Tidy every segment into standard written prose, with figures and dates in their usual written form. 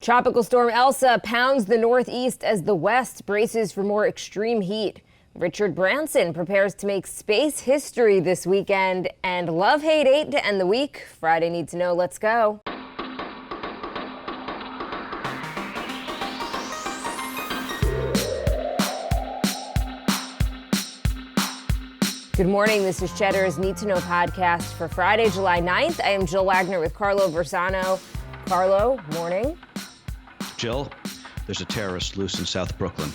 Tropical storm Elsa pounds the Northeast as the West braces for more extreme heat. Richard Branson prepares to make space history this weekend. And love, hate, 8 to end the week. Friday Need to Know. Let's go. Good morning. This is Cheddar's Need to Know podcast for Friday, July 9th. I am Jill Wagner with Carlo Versano. Carlo, morning. Jill, there's a terrorist loose in South Brooklyn.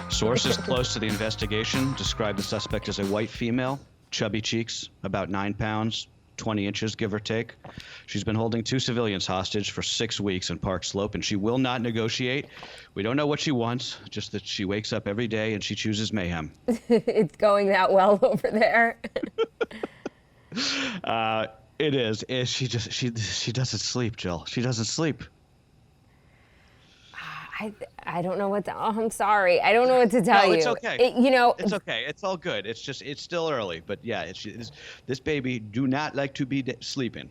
Sources close to the investigation describe the suspect as a white female, chubby cheeks, about 9 pounds, 20 inches, give or take. She's been holding 2 civilians hostage for 6 weeks in Park Slope, and she will not negotiate. We don't know what she wants, just that she wakes up every day and she chooses mayhem. It's going that well over there. It is. She doesn't sleep, Jill. She doesn't sleep. I don't know what to, I'm sorry. I don't know what to tell you. It's okay. It's okay. It's all good. It's still early, but yeah, this baby do not like to be sleeping.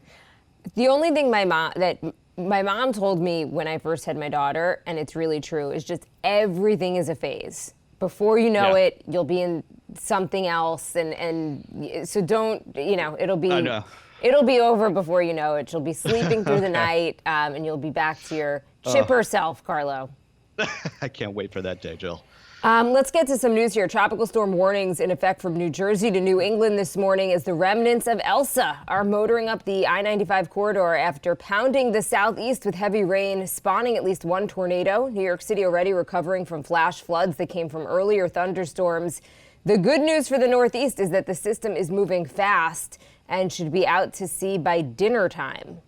The only thing my mom told me when I first had my daughter, and it's really true, is just everything is a phase. Before you know it, you'll be in something else, and so don't, it'll be. I know. It'll be over before you know it. She'll be sleeping through the night, and you'll be back to your chipper self, Carlo. I can't wait for that day, Jill. Let's get to some news here. Tropical storm warnings in effect from New Jersey to New England this morning as the remnants of Elsa are motoring up the I-95 corridor after pounding the southeast with heavy rain, spawning at least 1 tornado. New York City already recovering from flash floods that came from earlier thunderstorms. The good news for the Northeast is that the system is moving fast and should be out to sea by dinner time.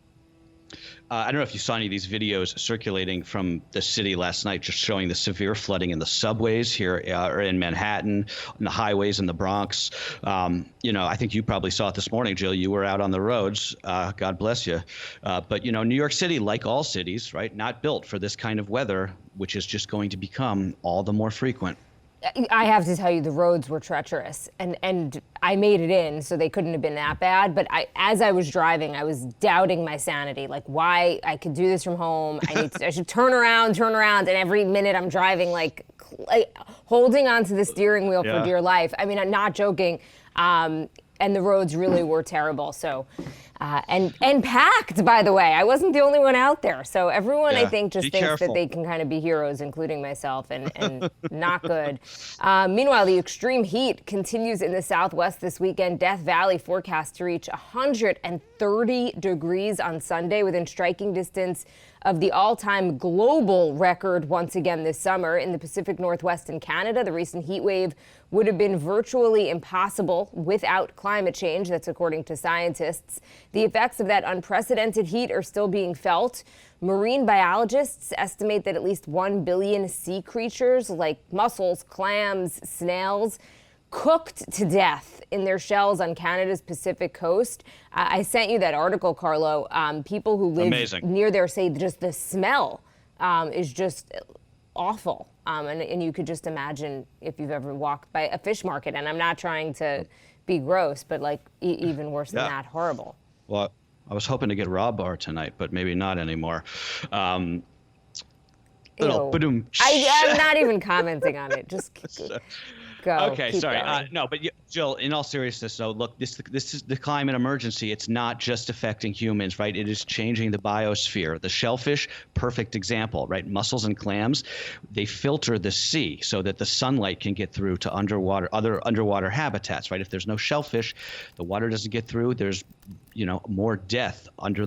I don't know if you saw any of these videos circulating from the city last night, just showing the severe flooding in the subways here in Manhattan, in the highways in the Bronx. I think you probably saw it this morning, Jill. You were out on the roads. God bless you. But New York City, like all cities, right, not built for this kind of weather, which is just going to become all the more frequent. I have to tell you, the roads were treacherous, and I made it in, so they couldn't have been that bad. But as I was driving, I was doubting my sanity, like why I could do this from home. I should turn around, and every minute I'm driving, like holding onto the steering wheel for dear life. I mean, I'm not joking. And the roads really were terrible. So, and packed, by the way. I wasn't the only one out there. So everyone, I think, just thinks that they can kind of be heroes, including myself, and not good. Meanwhile, the extreme heat continues in the Southwest this weekend. Death Valley forecast to reach 130 degrees on Sunday, within striking distance of the all-time global record once again this summer. In the Pacific Northwest and Canada, the recent heat wave would have been virtually impossible without climate change. That's according to scientists. The effects of that unprecedented heat are still being felt. Marine biologists estimate that at least 1 billion sea creatures like mussels, clams, snails cooked to death in their shells on Canada's Pacific coast. I sent you that article, Carlo. People who live near there say just the smell is just awful. And you could just imagine if you've ever walked by a fish market. And I'm not trying to be gross, but like even worse than that, horrible. Well, I was hoping to get raw bar tonight, but maybe not anymore. I'm not even commenting on it. Just go. Okay, sorry. No, but Jill, in all seriousness, though, look, this is the climate emergency. It's not just affecting humans, right? It is changing the biosphere. The shellfish, perfect example, right? Mussels and clams, they filter the sea so that the sunlight can get through to other underwater habitats, right? If there's no shellfish, the water doesn't get through. There's more death under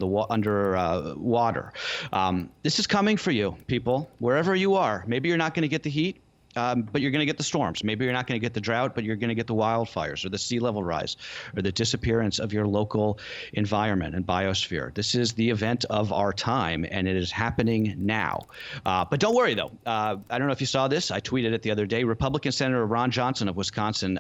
water. This is coming for you, people, wherever you are. Maybe you're not going to get the heat. But you're going to get the storms. Maybe you're not going to get the drought, but you're going to get the wildfires or the sea level rise or the disappearance of your local environment and biosphere. This is the event of our time, and it is happening now. But don't worry, though. I don't know if you saw this. I tweeted it the other day. Republican Senator Ron Johnson of Wisconsin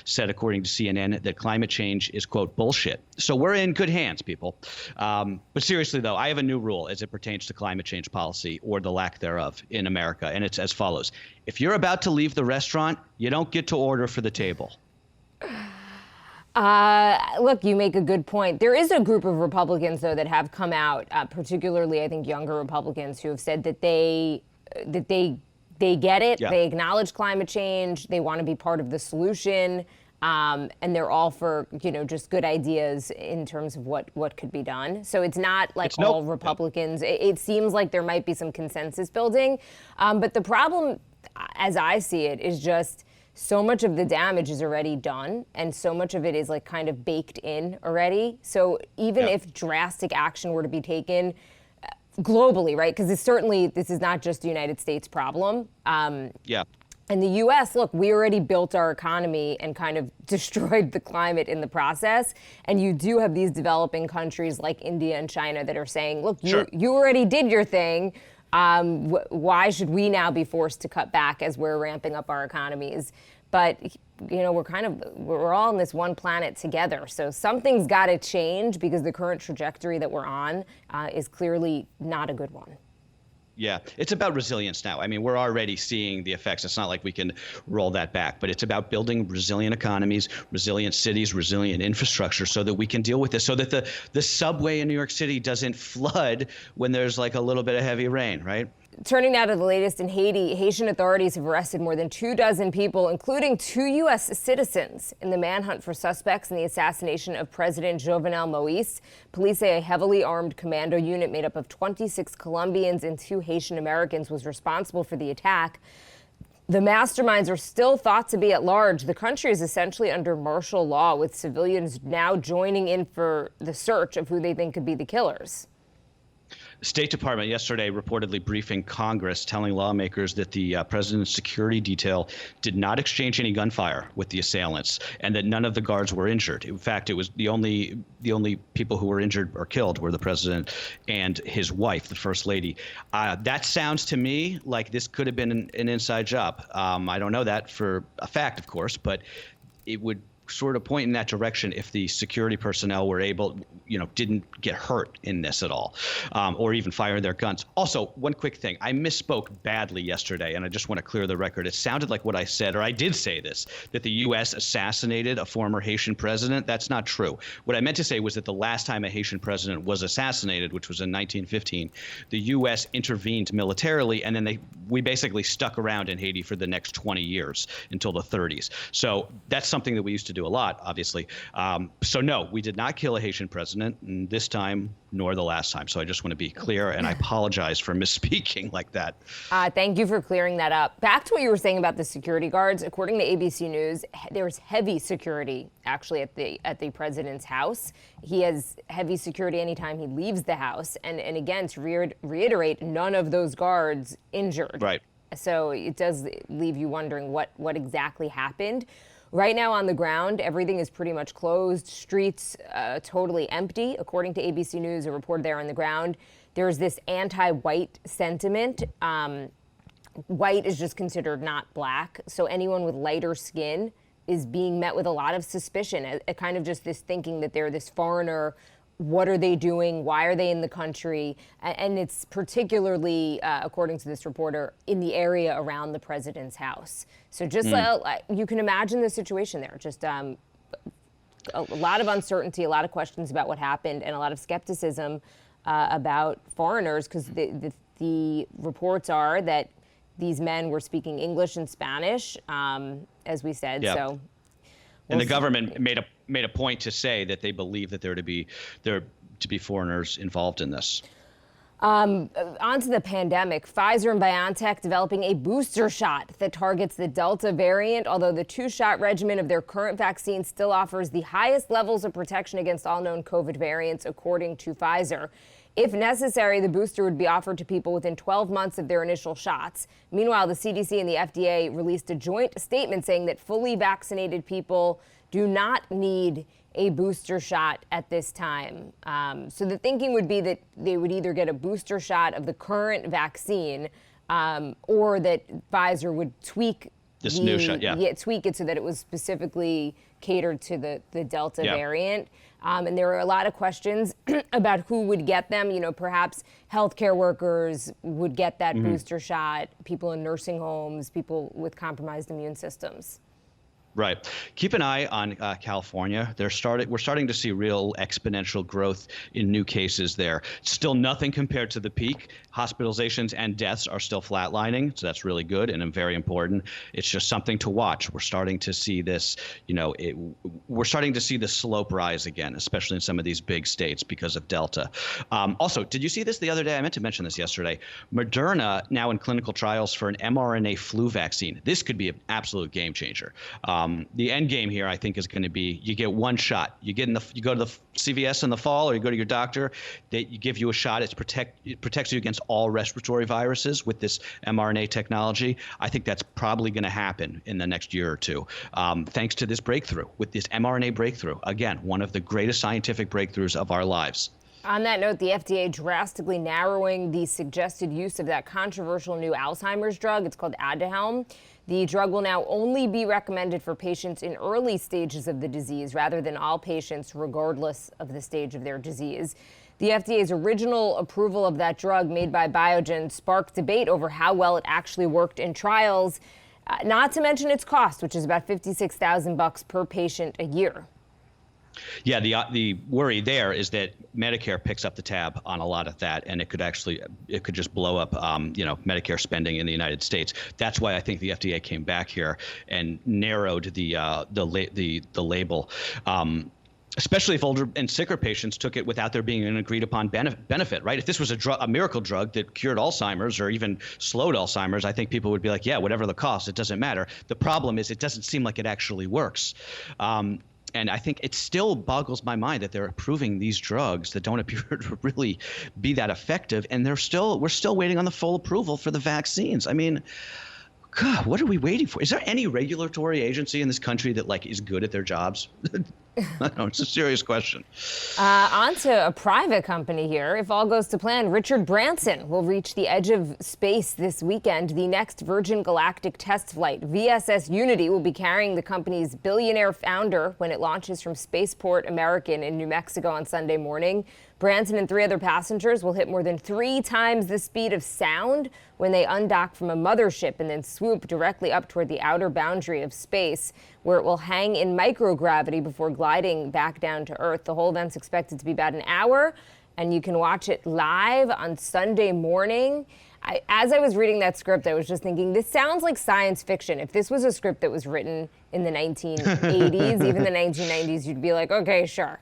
said, according to CNN, that climate change is, quote, bullshit. So we're in good hands, people. But seriously, though, I have a new rule as it pertains to climate change policy or the lack thereof in America, and it's as follows. If you're about to leave the restaurant, you don't get to order for the table. Look, you make a good point. There is a group of Republicans, though, that have come out, particularly, I think, younger Republicans, who have said that they get it. Yeah. They acknowledge climate change. They want to be part of the solution. And they're all for, just good ideas in terms of what could be done. So it's not like all Republicans. It seems like there might be some consensus building. But the problem, as I see it, is just so much of the damage is already done, and so much of it is like kind of baked in already. So even if drastic action were to be taken globally, right? Because this is not just a United States problem. In the U.S., look, we already built our economy and kind of destroyed the climate in the process. And you do have these developing countries like India and China that are saying, look, you already did your thing. Why should we now be forced to cut back as we're ramping up our economies? But, we're all on this one planet together. So something's got to change, because the current trajectory that we're on is clearly not a good one. Yeah, it's about resilience now. I mean, we're already seeing the effects. It's not like we can roll that back, but it's about building resilient economies, resilient cities, resilient infrastructure, so that we can deal with this, so that the subway in New York City doesn't flood when there's like a little bit of heavy rain, right? Turning now to the latest in Haiti, Haitian authorities have arrested more than 24 people, including 2 U.S. citizens, in the manhunt for suspects in the assassination of President Jovenel Moïse. Police say a heavily armed commando unit made up of 26 Colombians and 2 Haitian Americans was responsible for the attack. The masterminds are still thought to be at large. The country is essentially under martial law, with civilians now joining in for the search of who they think could be the killers. State Department yesterday reportedly briefing Congress, telling lawmakers that the president's security detail did not exchange any gunfire with the assailants, and that none of the guards were injured. In fact, it was the only people who were injured or killed were the president and his wife, the first lady. That sounds to me like this could have been an inside job. I don't know that for a fact, of course, but it would sort of point in that direction if the security personnel were able, didn't get hurt in this at all, or even fire their guns. Also, one quick thing, I misspoke badly yesterday, and I just want to clear the record. It sounded like what I said, or I did say this, that the U.S. assassinated a former Haitian president. That's not true. What I meant to say was that the last time a Haitian president was assassinated, which was in 1915, the U.S. intervened militarily, and then we basically stuck around in Haiti for the next 20 years until the 30s. So that's something that we used to do a lot, obviously. So no, we did not kill a Haitian president this time, nor the last time. So I just want to be clear, and I apologize for misspeaking like that. Thank you for clearing that up. Back to what you were saying about the security guards. According to ABC News, there's heavy security actually at the president's house. He has heavy security anytime he leaves the house. And again, to reiterate, none of those guards injured. Right. So it does leave you wondering what exactly happened. Right now on the ground, everything is pretty much closed. Streets totally empty. According to ABC News, a report there on the ground, there's this anti-white sentiment. White is just considered not black. So anyone with lighter skin is being met with a lot of suspicion, a kind of just this thinking that they're this foreigner. What are they doing? Why are they in the country? And it's particularly, according to this reporter, in the area around the president's house. So just you can imagine the situation there. Just a lot of uncertainty, a lot of questions about what happened, and a lot of skepticism about foreigners, because the reports are that these men were speaking English and Spanish, as we said. Yeah. So. And the government made a point to say that they believe that there to be foreigners involved in this. On to the pandemic. Pfizer and BioNTech developing a booster shot that targets the Delta variant, although the 2-shot regimen of their current vaccine still offers the highest levels of protection against all known COVID variants, according to Pfizer. If necessary, the booster would be offered to people within 12 months of their initial shots. Meanwhile, the CDC and the FDA released a joint statement saying that fully vaccinated people do not need a booster shot at this time. So the thinking would be that they would either get a booster shot of the current vaccine or that Pfizer would tweak this new shot, tweak it so that it was specifically catered to the Delta variant. And there were a lot of questions about who would get them. Perhaps healthcare workers would get that booster shot, people in nursing homes, people with compromised immune systems. Right. Keep an eye on California. We're starting to see real exponential growth in new cases there. Still nothing compared to the peak. Hospitalizations and deaths are still flatlining, so that's really good and very important. It's just something to watch. We're starting to see this, we're starting to see the slope rise again, especially in some of these big states because of Delta. Also, did you see this the other day? I meant to mention this yesterday. Moderna now in clinical trials for an mRNA flu vaccine. This could be an absolute game changer. The end game here, I think, is going to be you get one shot. You go to the CVS in the fall, or you go to your doctor. They give you a shot. It protects you against all respiratory viruses with this mRNA technology. I think that's probably going to happen in the next year or two, thanks to this breakthrough with this mRNA breakthrough. Again, one of the greatest scientific breakthroughs of our lives. On that note, the FDA drastically narrowing the suggested use of that controversial new Alzheimer's drug. It's called Aduhelm. The drug will now only be recommended for patients in early stages of the disease rather than all patients regardless of the stage of their disease. The FDA's original approval of that drug made by Biogen sparked debate over how well it actually worked in trials, not to mention its cost, which is about $56,000 per patient a year. Yeah, the worry there is that Medicare picks up the tab on a lot of that, and it could just blow up, Medicare spending in the United States. That's why I think the FDA came back here and narrowed the label. Especially if older and sicker patients took it without there being an agreed upon benefit, right? If this was a miracle drug that cured Alzheimer's or even slowed Alzheimer's, I think people would be like, yeah, whatever the cost, it doesn't matter. The problem is it doesn't seem like it actually works. And I think it still boggles my mind that they're approving these drugs that don't appear to really be that effective. And we're still waiting on the full approval for the vaccines. I mean, God, what are we waiting for? Is there any regulatory agency in this country that is good at their jobs? I don't know, it's a serious question. On to a private company here. If all goes to plan, Richard Branson will reach the edge of space this weekend. The next Virgin Galactic test flight, VSS Unity, will be carrying the company's billionaire founder when it launches from Spaceport American in New Mexico on Sunday morning. Branson and 3 other passengers will hit more than 3 times the speed of sound when they undock from a mothership and then swoop directly up toward the outer boundary of space, where it will hang in microgravity before gliding back down to Earth. The whole event's expected to be about an hour, and you can watch it live on Sunday morning. As I was reading that script, I was just thinking, this sounds like science fiction. If this was a script that was written in the 1980s, even the 1990s, you'd be like, okay, sure.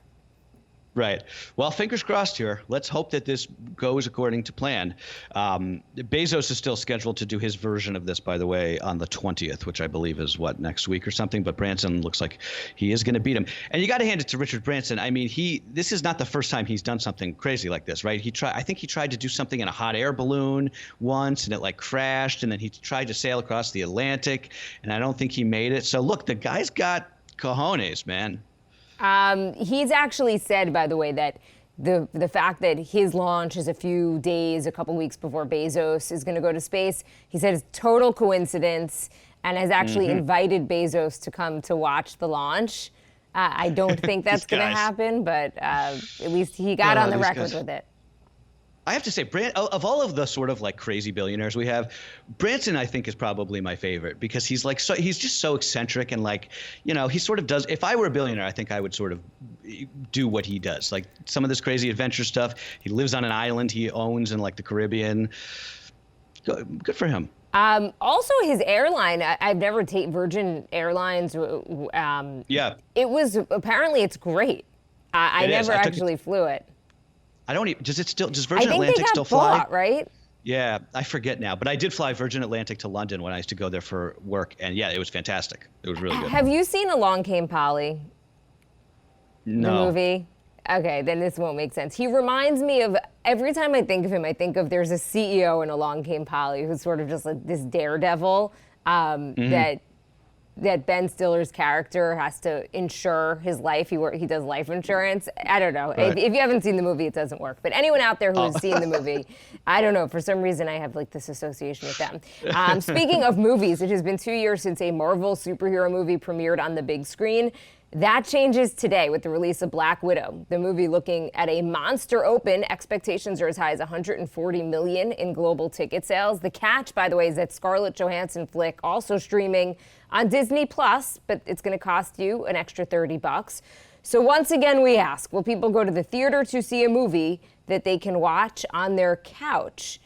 Right. Well, fingers crossed here. Let's hope that this goes according to plan. Bezos is still scheduled to do his version of this, by the way, on the 20th, which I believe is next week or something. But Branson looks like he is going to beat him. And you got to hand it to Richard Branson. I mean, this is not the first time he's done something crazy like this, right? I think he tried to do something in a hot air balloon once, and it crashed. And then he tried to sail across the Atlantic, and I don't think he made it. So look, the guy's got cojones, man. He's actually said, by the way, that the fact that his launch is a couple weeks before Bezos is going to go to space, he said it's total coincidence, and has actually invited Bezos to come to watch the launch. I don't think that's going to happen, but at least he got on the record with it. I have to say, of all of the sort of crazy billionaires we have, Branson, I think, is probably my favorite because he's he's just so eccentric and he sort of does. If I were a billionaire, I think I would sort of do what he does. Like some of this crazy adventure stuff. He lives on an island he owns in the Caribbean. Good for him. Also, his airline, I've never taken Virgin Airlines. Yeah. Apparently it's great. I never actually flew it. Does Virgin Atlantic still fly? I think they got bought, right? Yeah, I forget now, but I did fly Virgin Atlantic to London when I used to go there for work, and yeah, it was fantastic. It was really good. Have you seen Along Came Polly? No. The movie? Okay, then this won't make sense. He reminds me of, every time I think of him, I think of there's a CEO in Along Came Polly who's sort of just this daredevil that Ben Stiller's character has to insure his life. He does life insurance. I don't know. Right. If you haven't seen the movie, it doesn't work. But anyone out there who has seen the movie, I don't know. For some reason, I have this association with them. Speaking of movies, it has been 2 years since a Marvel superhero movie premiered on the big screen. That changes today with the release of Black Widow, the movie looking at a monster open. Expectations are as high as 140 million in global ticket sales. The catch, by the way, is that Scarlett Johansson flick also streaming on Disney Plus, but it's going to cost you an extra $30. So once again, we ask, will people go to the theater to see a movie that they can watch on their couch?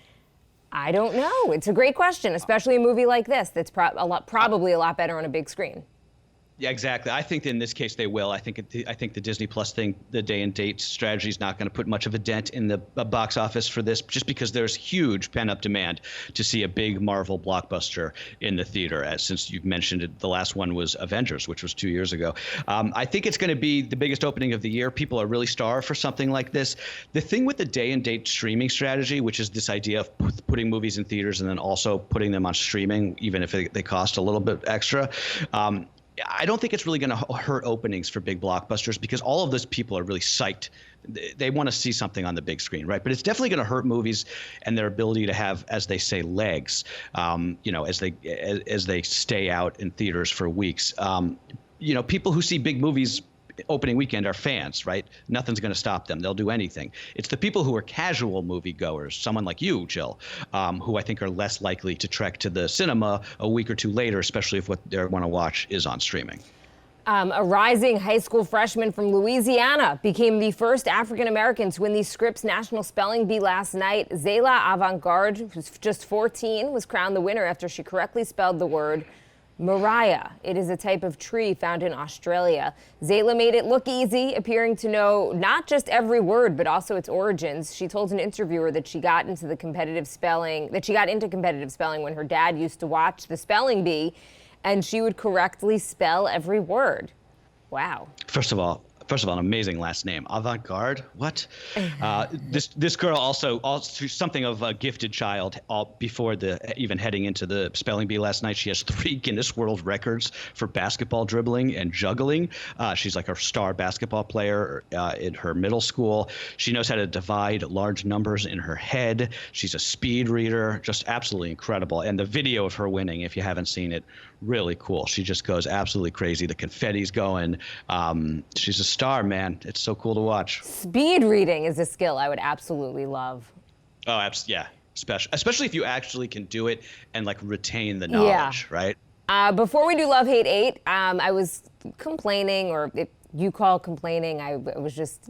I don't know. It's a great question, especially a movie like this that's probably a lot better on a big screen. Yeah, exactly. I think in this case they will. I think the Disney Plus thing, the day and date strategy, is not going to put much of a dent in the box office for this, just because there's huge pent-up demand to see a big Marvel blockbuster in the theater. Since you've mentioned it, the last one was Avengers, which was 2 years ago. I think it's going to be the biggest opening of the year. People are really starved for something like this. The thing with the day and date streaming strategy, which is this idea of putting movies in theaters and then also putting them on streaming, even if they cost a little bit extra. I don't think it's really going to hurt openings for big blockbusters, because all of those people are really psyched. They want to see something on the big screen, right? But it's definitely going to hurt movies and their ability to have, as they say, legs, as they stay out in theaters for weeks. People who see big movies opening weekend are fans, right? Nothing's going to stop them. They'll do anything. It's the people who are casual moviegoers, someone like you, Jill, who I think are less likely to trek to the cinema a week or two later, especially if what they want to watch is on streaming. A rising high school freshman from Louisiana became the first African-American to win the Scripps National Spelling Bee last night. Zayla Avantgarde, who's just 14, was crowned the winner after she correctly spelled the word Mariah. It is a type of tree found in Australia. Zayla made it look easy, appearing to know not just every word, but also its origins. She told an interviewer that she got into competitive spelling when her dad used to watch the spelling bee, and she would correctly spell every word. Wow. First of all, an amazing last name. Avant-garde? What? This girl also something of a gifted child. Before even heading into the spelling bee last night, she has 3 Guinness World Records for basketball dribbling and juggling. She's like a star basketball player in her middle school. She knows how to divide large numbers in her head. She's a speed reader. Just absolutely incredible. And the video of her winning, if you haven't seen it, really cool. She just goes absolutely crazy. The confetti's going. She's a star, man. It's so cool to watch. Speed reading is a skill I would absolutely love. Oh, yeah. Especially if you actually can do it and like retain the knowledge, right? Before we do Love, Hate, 8, I was complaining, or if you call complaining, I was just,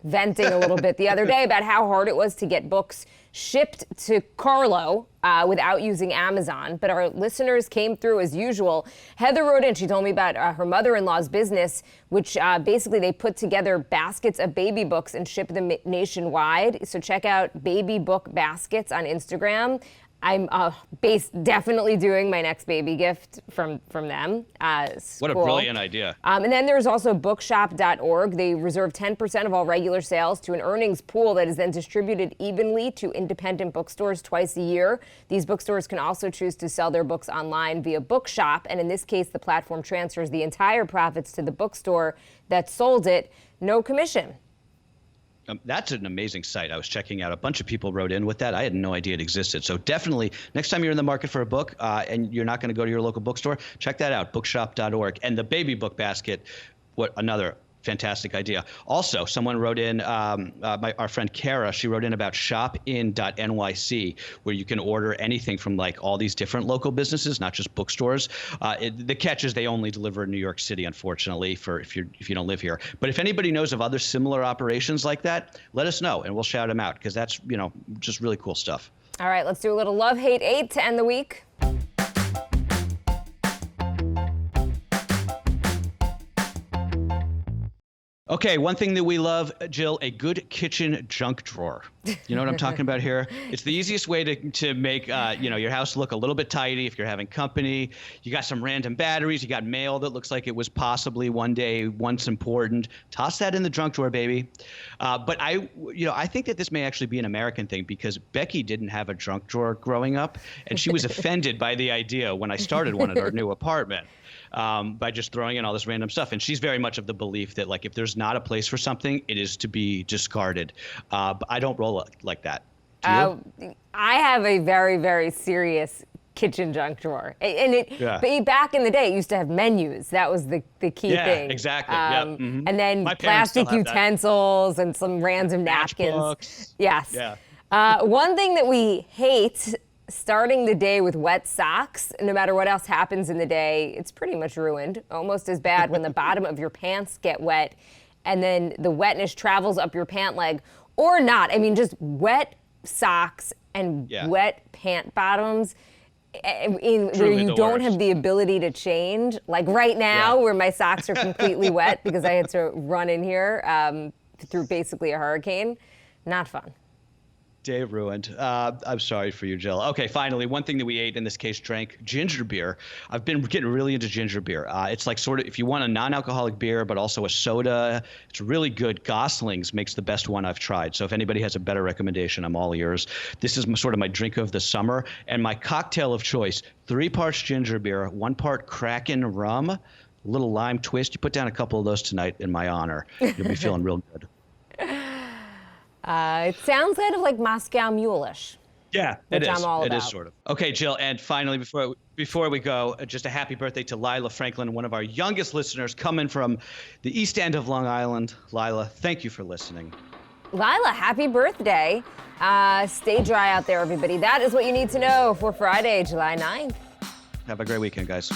venting a little bit the other day about how hard it was to get books shipped to Carlo without using Amazon. But our listeners came through as usual. Heather wrote in. She told me about her mother-in-law's business, which basically they put together baskets of baby books and ship them nationwide. So check out Baby Book Baskets on Instagram. I'm definitely doing my next baby gift from them. What a brilliant idea. And then there's also bookshop.org. They reserve 10% of all regular sales to an earnings pool that is then distributed evenly to independent bookstores twice a year. These bookstores can also choose to sell their books online via Bookshop. And in this case, the platform transfers the entire profits to the bookstore that sold it, no commission. That's an amazing site. I was checking out. A bunch of people wrote in with that. I had no idea it existed. So definitely, next time you're in the market for a book and you're not going to go to your local bookstore, check that out, bookshop.org. And the baby book basket, another fantastic idea. Also, someone wrote in, our friend Kara, she wrote in about shopin.nyc, where you can order anything from like all these different local businesses, not just bookstores. The catch is they only deliver in New York City, unfortunately, if you don't live here. But if anybody knows of other similar operations like that, let us know and we'll shout them out, because that's just really cool stuff. All right, let's do a little Love, Hate, 8 to end the week. Okay, one thing that we love, Jill, a good kitchen junk drawer. You know what I'm talking about here? It's the easiest way to make your house look a little bit tidy if you're having company. You got some random batteries, you got mail that looks like it was possibly once important. Toss that in the junk drawer, baby. But I think that this may actually be an American thing, because Becky didn't have a junk drawer growing up, and she was offended by the idea when I started one at our new apartment. By just throwing in all this random stuff. And she's very much of the belief that, like, if there's not a place for something, it is to be discarded. But I don't roll like that. Do you? I have a very, very serious kitchen junk drawer. But back in the day, it used to have menus. That was the key thing. Yeah, exactly. Yep. And then My parents still plastic have that. utensils and some random napkins. Matchbooks. Yes. Yeah. One thing that we hate, starting the day with wet socks, no matter what else happens in the day, it's pretty much ruined. Almost as bad when the bottom of your pants get wet and then the wetness travels up your pant leg, or not. I mean, just wet socks and wet pant bottoms where you don't have the ability to change. Like right now, where my socks are completely wet because I had to run in here through basically a hurricane. Not fun. Day ruined. I'm sorry for you, Jill. Okay, finally, one thing that we ate, in this case drank, ginger beer. I've been getting really into ginger beer. It's like sort of, if you want a non-alcoholic beer, but also a soda, it's really good. Gosling's makes the best one I've tried. So if anybody has a better recommendation, I'm all ears. This is sort of my drink of the summer. And my cocktail of choice, 3 parts ginger beer, 1 part Kraken rum, a little lime twist. You put down a couple of those tonight in my honor. You'll be feeling real good. It sounds kind of like Moscow Mule-ish. Yeah, which it is. I'm all it about. is sort of. Okay, Jill, and finally, before we go, just a happy birthday to Lila Franklin, one of our youngest listeners, coming from the East End of Long Island. Lila, thank you for listening. Lila, happy birthday. Stay dry out there, everybody. That is what you need to know for Friday, July 9th. Have a great weekend, guys.